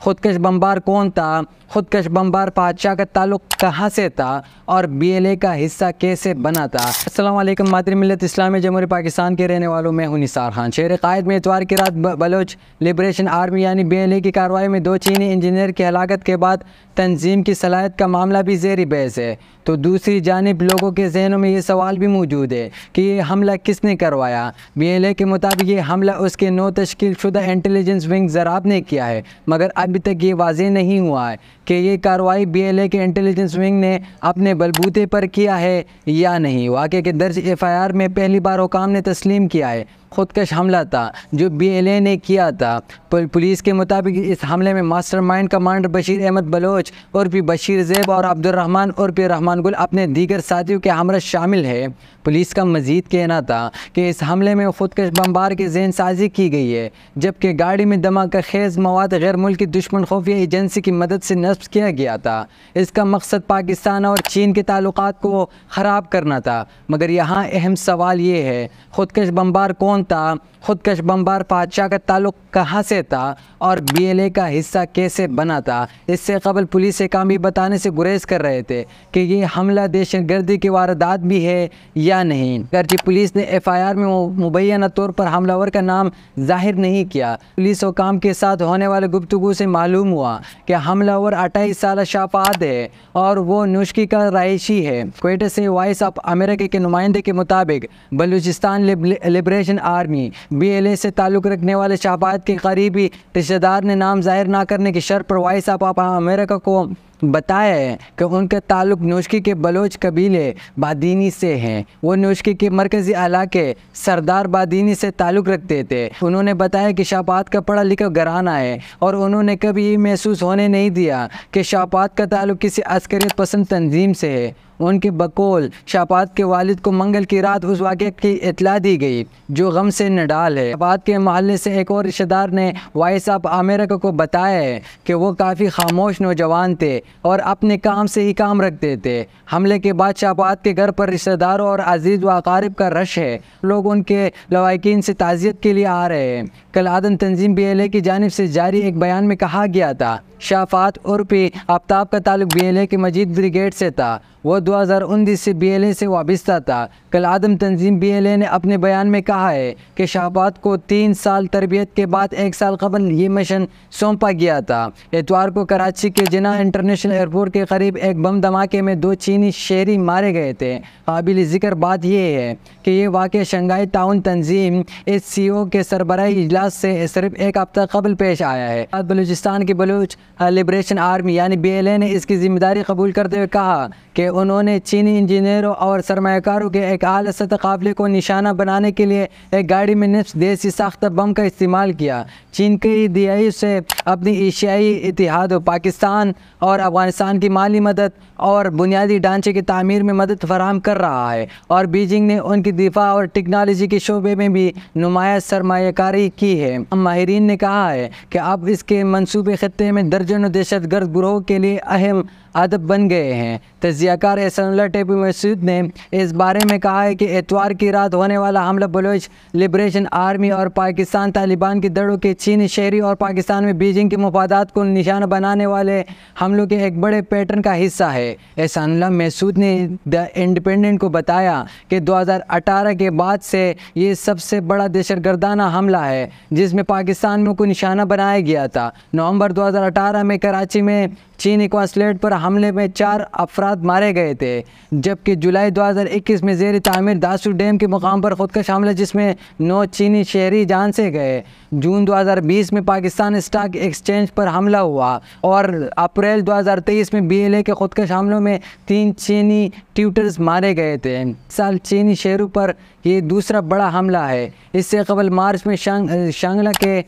खुदकश bomber कौन था, खुदकश bomber बादशाह का ताल्लुक कहाँ से था और BLA का हिस्सा कैसे बना था। अस्सलाम वालेकुम मातरी मिल्लत इस्लामी जमहूरियत पाकिस्तान के रहने वालों में हूं निसार खान। शहर कायद में इतवार की रात बलोच लिबरेशन आर्मी यानी BLA की कार्रवाई में 2 चीनी इंजीनियर की हलाकत के बाद तंजीम की सलाहियत का मामला भी ज़ेरी बहस है। तो दूसरी जानिब लोगों के जहनों में ये सवाल भी मौजूद है कि ये हमला किसने करवाया। BLA के मुताबिक ये हमला उसके नौ तश्कील शुदा इंटेलिजेंस विंग ज़राब ने किया है, मगर अभी तक ये वाज़ेह नहीं हुआ है कि ये कार्रवाई BLA के इंटेलिजेंस विंग ने अपने बलबूते पर किया है या नहीं। वाक़े के दर्ज FIR में पहली बार हुकाम ने तस्लीम किया है खुदकश हमला था जो BLA ने किया था। पुलिस के मुताबिक इस हमले में मास्टरमाइंड कमांडर बशीर अहमद बलोच उर्फ़ बशीर ज़ैब और अब्दुर्रहमान उर्फ़ रहमान गुल अपने दीगर साथियों के हमरा शामिल है। पुलिस का मज़ीद कहना था कि इस हमले में खुदकश बमबार की जहन साजी की गई है, जबकि गाड़ी में धमाका खेज़ मवाद गैर मुल्की दुश्मन खुफिया एजेंसी की मदद से नस्ब किया गया था। इसका मकसद पाकिस्तान और चीन के ताल्लुकात को ख़राब करना था। मगर यहाँ अहम सवाल ये है, खुदकश बमबार कौन था, खुदकश बमबार बादशाह का ताल्लुक कहाँ से था और BLA का हिस्सा कैसे बना था। इससे कबल पुलिस से काम बताने से गुरेज कर रहे थे कि ये हमला दहशतगर्दी की वारदात भी है या नहीं। अगरचे पुलिस ने FIR में मुबैना तौर पर हमलावर का नाम जाहिर नहीं किया। पुलिस हुकाम के साथ होने वाले गुफ्तगू से मालूम हुआ कि हमलावर 28 साल शाफात है और वो नुश्की का रहायशी है। क्वेटा से वॉइस ऑफ अमेरिका के नुमाइंदे के मुताबिक बलूचिस्तान लिबरेशन आर्मी BLA से ताल्लुक़ रखने वाले शाहबाद के करीबी रिश्तेदार ने नाम जाहिर ना करने की शर्त पर वॉइस ऑफ अमेरिका को बताया है कि उनका ताल्लुक़ नौशकी के बलोच कबीले बादीनी से हैं। वो नौशकी के मरकज़ी इलाके सरदार बादीनी से ताल्लुक़ रखते थे। उन्होंने बताया कि शाहबाद का पढ़ा लिखा घराना है और उन्होंने कभी ये महसूस होने नहीं दिया कि शाहबाद का ताल्लुक़ किसी अस्करियत पसंद तंजीम से है। उनके बकौल शाहबाद के वालिद को मंगल की रात उस वाक़े की इत्तला दी गई जो गम से नडाल है। शाहबाद के महल्ले से एक और रिश्तेदार ने वॉइस ऑफ अमेरिका को बताया है कि वो काफ़ी खामोश नौजवान थे और अपने काम से ही काम रखते थे। हमले के बाद शाहबाद के घर पर रिश्तेदारों और अजीज़ व अकारिब का रश है। लोग उनके लवाकिन से ताज़ियत के लिए आ रहे हैं। कल आदम तंजीम BLA की जानिब से जारी एक बयान में कहा गया था शाफात उर्फ़ आफ्ताब का ताल्लुक BLA के मजीद ब्रिगेड से था। वो 2019 से BLA से वाबस्ता था। कल आदम तंजीम BLA ने अपने बयान में कहा है कि शाहबाद को 3 साल तरबियत के बाद 1 साल कबल ये मिशन सौंपा गया था। इतवार को कराची के जिन्ना इंटरनेशनल एयरपोर्ट के करीब एक बम धमाके में 2 चीनी शहरी मारे गए थे। काबिल ज़िक्र बात यह है कि ये वाक़या शंघाई ताउन तंजीम SCO के सरबराही इजलास से सिर्फ एक हफ्ता कबल पेश आया है। बलूचिस्तान की बलूच लिबरेशन आर्मी यानी BLA ने इसकी जिम्मेदारी कबूल करते हुए कहा कि उन्होंने चीनी इंजीनियरों और सरमायाकारों के एक आला सतह काफ़िले को निशाना बनाने के लिए एक गाड़ी में निफ्स देसी साख्ता बम का इस्तेमाल किया। चीन की दिहाई से अपनी एशियाई इतिहाद पाकिस्तान और अफ़गानिस्तान की माली मदद और बुनियादी ढांचे की तामीर में मदद फराहम कर रहा है और बीजिंग ने उनकी दिफा और टेक्नोलॉजी के शोबे में भी नुमाया सरमायाकारी की है। माहिरीन ने कहा है कि अब इसके मनसूबे खत्ते में दर्जनों दहशतगर्द ग्रोह के लिए अहम अदब बन गए हैं। तजियाकार एहसानुल्लाह टेपी मसूद ने इस बारे में कहा है कि इतवार की रात होने वाला हमला बलोच लिबरेशन आर्मी और पाकिस्तान तालिबान की दड़ों के चीनी शहरी और पाकिस्तान में बीजिंग के मफादात को निशाना बनाने वाले हमलों के एक बड़े पैटर्न का हिस्सा है। एहसानुल्लाह मसूद ने द इंडिपेंडेंट को बताया कि 2018 के बाद से ये सबसे बड़ा दहशतगर्दाना हमला है जिसमें पाकिस्तान को निशाना बनाया गया था। नवंबर 2018 में कराची में चीनी कॉन्सुलेट पर हमले में 4 अफराद मारे गए थे, जबकि जुलाई 2021 में ज़ेर तामीर दासू डैम के मुकाम पर खुदकश हमला जिसमें 9 चीनी शहरी जान से गए। जून 2020 में पाकिस्तान स्टॉक एक्सचेंज पर हमला हुआ और अप्रैल 2023 में BLA के खुदकश हमलों में 3 चीनी ट्यूटर्स मारे गए थे। साल चीनी शहरों पर ये दूसरा बड़ा हमला है। इससे कबल मार्च में शांगला के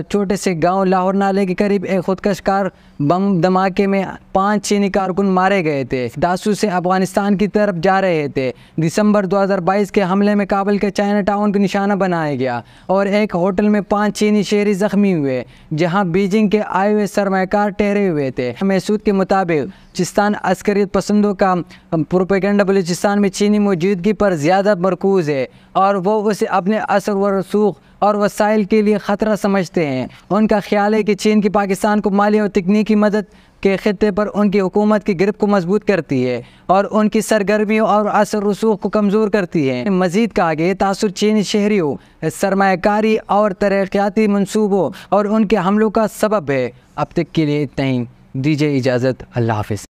छोटे से गांव लाहौर नाले के करीब एक खुदकश कार बम धमाके में 5 चीनी कारकुन मारे गए थे। दासू से अफगानिस्तान की तरफ जा रहे थे। दिसंबर 2022 के हमले में काबुल के चाइना टाउन को निशाना बनाया गया और एक होटल में 5 चीनी शहरी जख्मी हुए, जहां बीजिंग के आए हुए सरमायाकार ठहरे हुए थे। मसूद के मुताबिक बलूचिस्तान अस्करियत पसंदों का प्रोपेगेंडा बलूचिस्तान में चीनी मौजूदगी पर ज़्यादा मरकूज़ है और वो उसे अपने असर व रसूख और वसाइल के लिए ख़तरा समझते हैं। उनका ख्याल है कि चीन की पाकिस्तान को माली और तकनीकी मदद के खित्ते पर उनकी हुकूमत की गिरफ्त को मजबूत करती है और उनकी सरगर्मियों और असर रसूख को कमज़ोर करती है। मज़ीद कहा गया तासुर चीनी शहरियों, सरमायाकारी और तरक्याती मंसूबों और उनके हमलों का सबब है। अब तक के लिए इतना ही, दीजिए इजाज़त, अल्लाह हाफ़िज़।